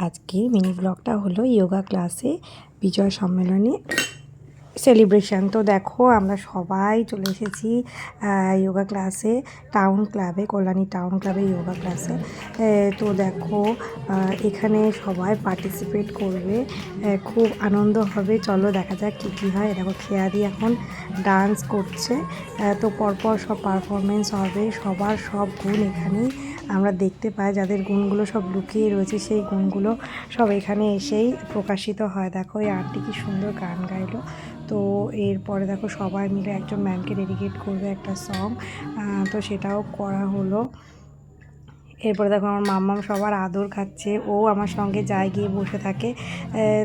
আজকের মিনি ব্লগটা হলো যোগা ক্লাসে বিজয় সম্মেলনী সেলিব্রেশন। তো দেখো আমরা সবাই চলে এসেছি যোগা ক্লাসে, টাউন ক্লাবে, কল্যাণী টাউন ক্লাবে যোগা ক্লাসে। তো দেখো এখানে সবাই পার্টিসিপেট করবে, খুব আনন্দ হবে। চলো দেখা যাক কী কী হয়। দেখো খেয়াদি এখন ডান্স করছে। তো পরপর সব পারফরমেন্স হবে, সবার সব গুণ এখানেই আমরা দেখতে পাই। যাদের গুণগুলো সব লুকিয়ে রয়েছে সেই গুণগুলো সব এখানে এসেই প্রকাশিত হয়। দেখো এই আন্টি কি সুন্দর গান গাইলো। তো এরপরে দেখো সবাই মিলে একজন ম্যামকে ডেডিকেট করবে একটা সং, তো সেটাও করা হলো। এরপরে দেখো আমার মাম্মাম সবার আদর খাচ্ছে, ও আমার সঙ্গে যায়, গিয়ে বসে থাকে,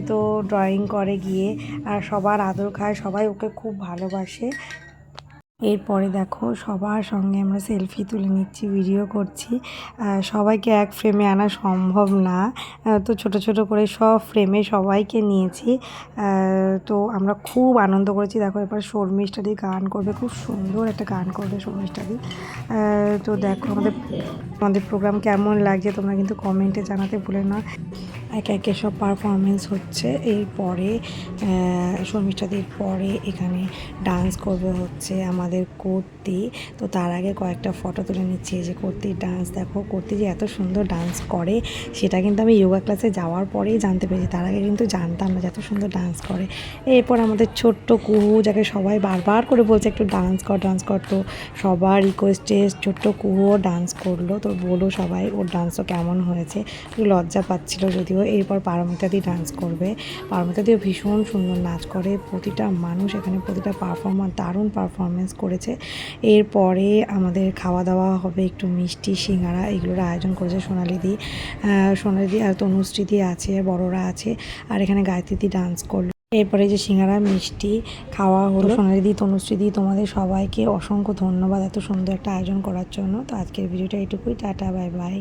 তো ড্রয়িং করে গিয়ে, আর সবার আদর খায়, সবাই ওকে খুব ভালোবাসে। এরপরে দেখো সবার সঙ্গে আমরা সেলফি তুলে নিচ্ছি, ভিডিও করছি। সবাইকে এক ফ্রেমে আনা সম্ভব না, তো ছোট ছোট করে সব ফ্রেমে সবাইকে নিয়েছি। তো আমরা খুব আনন্দ করেছি। দেখো এরপর শর্মিষ্ঠাদি গান করবে, খুব সুন্দর একটা গান করবে শর্মিষ্ঠাদি। তো দেখো আমাদের প্রোগ্রাম কেমন লাগছে তোমরা কিন্তু কমেন্টে জানাতে ভুলে না। একে একে সব পারফরমেন্স হচ্ছে। এরপরে শর্মিষ্ঠাদির পরে এখানে ডান্স করবে হচ্ছে আমাদের কর্তি। তো তার আগে কয়েকটা ফটো তুলে নিচ্ছি। যে কর্তির ডান্স দেখো, কর্তি যে এত সুন্দর ডান্স করে সেটা কিন্তু আমি যোগা ক্লাসে যাওয়ার পরেই জানতে পেরেছি, তার আগে কিন্তু জানতাম না যে এত সুন্দর ডান্স করে। এরপর আমাদের ছোট্ট কুহু, যাকে সবাই বারবার করে বলছে একটু ডান্স কর, তো সবার রিকোয়েস্টে ছোট্ট কুহুও ডান্স করলো। তো বলো সবাই ওর ডান্সও কেমন হয়েছে। লজ্জা পাচ্ছিল যদিও। এরপর পারমিতাদি ডান্স করবে। পারমিতাদিও ভীষণ সুন্দর নাচ করে, প্রতিটা মানুষ এখানে প্রতিটা দারুণ পারফরমেন্স করেছে। এরপরে আমাদের খাওয়া দাওয়া হবে, একটু মিষ্টি সিঙ্গারা এগুলোর আয়োজন করেছে সোনালিদি আর তনুশ্রীদি আছে, বড়রা আছে, আর এখানে গায়ত্রীদি ডান্স করলো। এরপরে যে সিঙ্গারা মিষ্টি খাওয়া হলো। সোনালিদি, তনুশ্রীদি, তোমাদের সবাইকে অসংখ্য ধন্যবাদ এত সুন্দর একটা আয়োজন করার জন্য। তো আজকের ভিডিওটা এইটুকুই। Tata, bye bye.